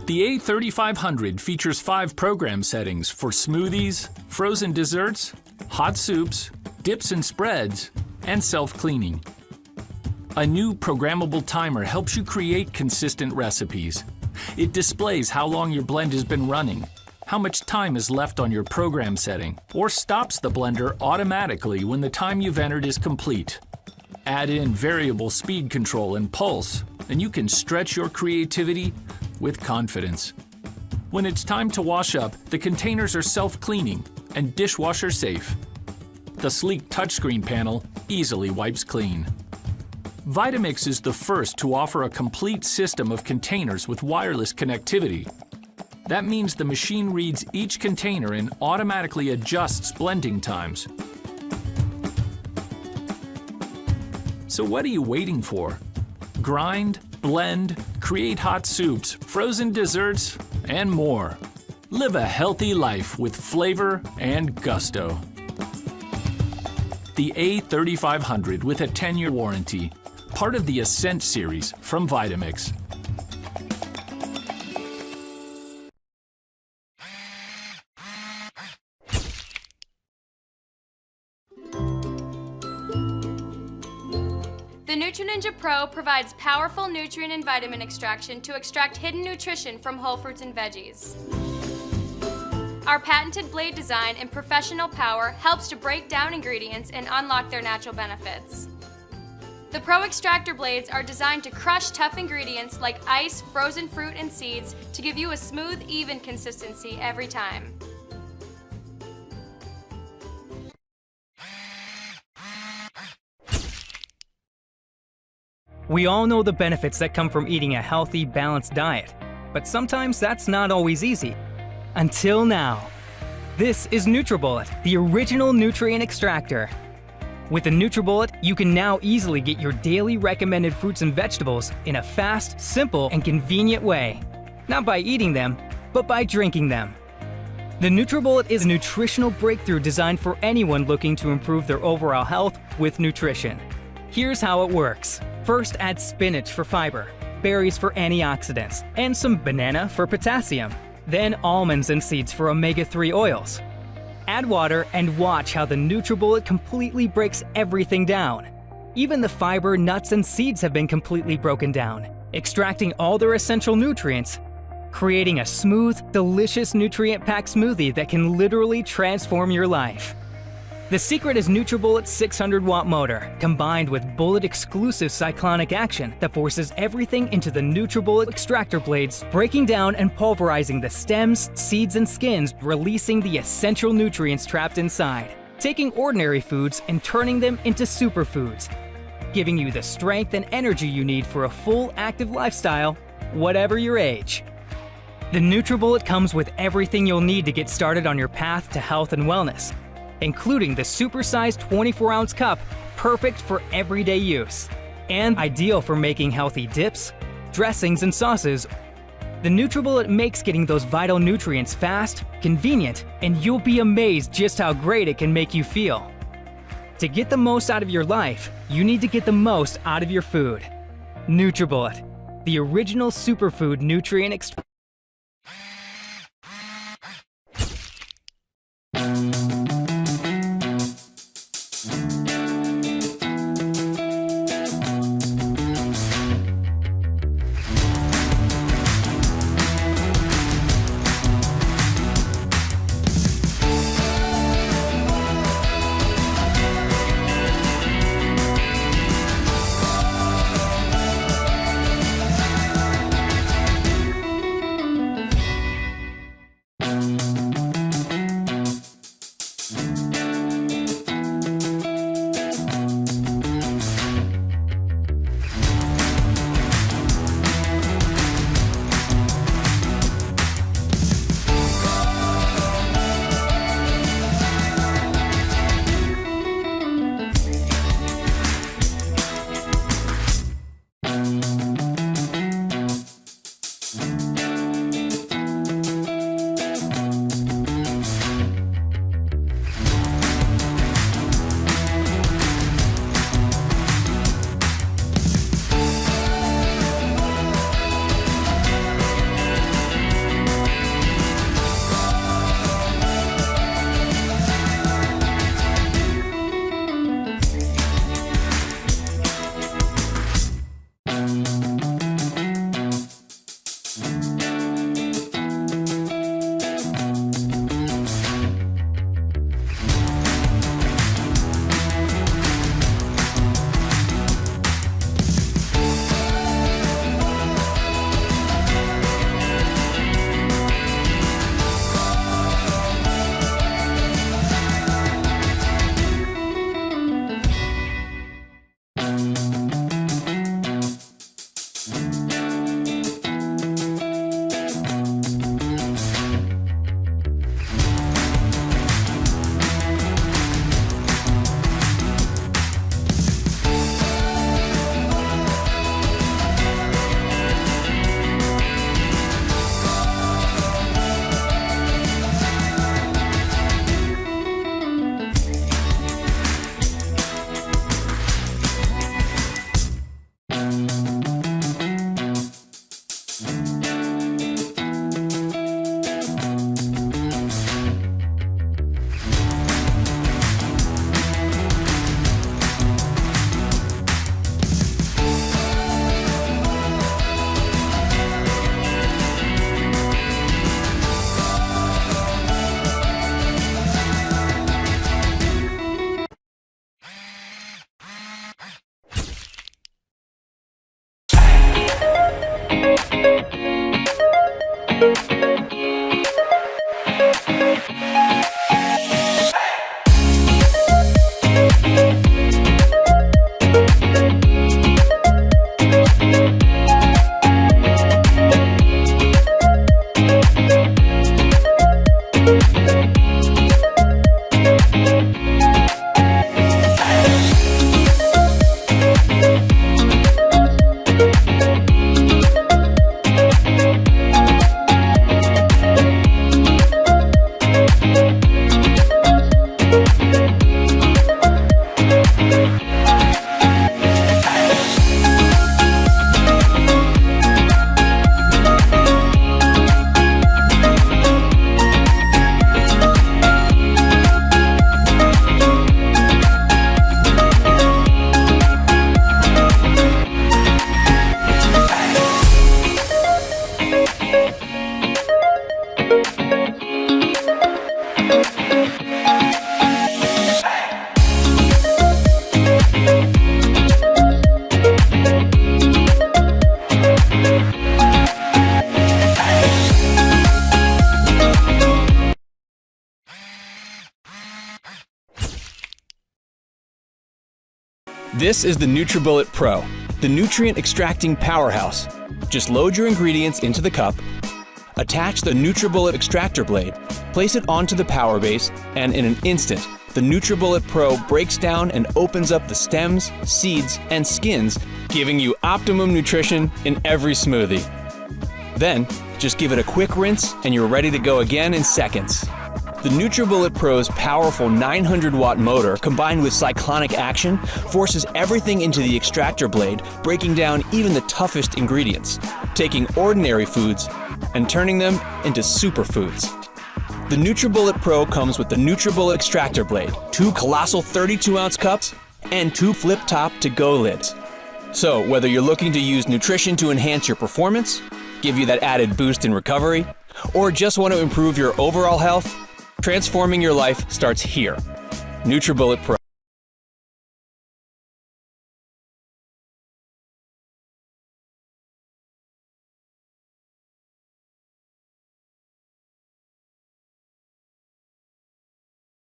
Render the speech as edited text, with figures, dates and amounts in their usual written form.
The A3500 features 5 program settings for smoothies, frozen desserts, hot soups, dips and spreads, and self-cleaning. A new programmable timer helps you create consistent recipes. It displays how long your blend has been running, how much time is left on your program setting, or stops the blender automatically when the time you've entered is complete. Add in variable speed control and pulse, and you can stretch your creativity with confidence. When it's time to wash up, the containers are self-cleaning and dishwasher safe. The sleek touchscreen panel easily wipes clean. Vitamix is the first to offer a complete system of containers with wireless connectivity. That means the machine reads each container and automatically adjusts blending times. So what are you waiting for? Grind, blend, create hot soups, frozen desserts, and more. Live a healthy life with flavor and gusto. The A3500 with a 10-year warranty. Part of the Ascent series from Vitamix. The Nutri Pro provides powerful nutrient and vitamin extraction to extract hidden nutrition from whole fruits and veggies. Our patented blade design and professional power helps to break down ingredients and unlock their natural benefits. The Pro Extractor blades are designed to crush tough ingredients like ice, frozen fruit, and seeds to give you a smooth, even consistency every time. We all know the benefits that come from eating a healthy, balanced diet, but sometimes that's not always easy. Until now. This is NutriBullet, the original nutrient extractor. With the NutriBullet, you can now easily get your daily recommended fruits and vegetables in a fast, simple, and convenient way. Not by eating them, but by drinking them. The NutriBullet is a nutritional breakthrough designed for anyone looking to improve their overall health with nutrition. Here's how it works. First, add spinach for fiber, berries for antioxidants, and some banana for potassium. Then almonds and seeds for omega-3 oils. Add water and watch how the NutriBullet completely breaks everything down. Even the fiber, nuts, and seeds have been completely broken down, extracting all their essential nutrients, creating a smooth, delicious nutrient-packed smoothie that can literally transform your life. The secret is NutriBullet's 600-watt motor, combined with bullet-exclusive cyclonic action that forces everything into the NutriBullet extractor blades, breaking down and pulverizing the stems, seeds, and skins, releasing the essential nutrients trapped inside, taking ordinary foods and turning them into superfoods, giving you the strength and energy you need for a full, active lifestyle, whatever your age. The NutriBullet comes with everything you'll need to get started on your path to health and wellness, including the supersized 24-ounce cup, perfect for everyday use, and ideal for making healthy dips, dressings, and sauces. The NutriBullet makes getting those vital nutrients fast, convenient, and you'll be amazed just how great it can make you feel. To get the most out of your life, you need to get the most out of your food. NutriBullet, the original superfood nutrient extractor. This is the NutriBullet Pro, the nutrient extracting powerhouse. Just load your ingredients into the cup, attach the NutriBullet extractor blade, place it onto the power base, and in an instant, the NutriBullet Pro breaks down and opens up the stems, seeds, and skins, giving you optimum nutrition in every smoothie. Then, just give it a quick rinse and you're ready to go again in seconds. The NutriBullet Pro's powerful 900-watt motor combined with cyclonic action forces everything into the extractor blade, breaking down even the toughest ingredients, taking ordinary foods and turning them into superfoods. The NutriBullet Pro comes with the NutriBullet extractor blade, 2 colossal 32-ounce cups, and 2 flip-top to-go lids. So whether you're looking to use nutrition to enhance your performance, give you that added boost in recovery, or just want to improve your overall health, transforming your life starts here. NutriBullet Pro.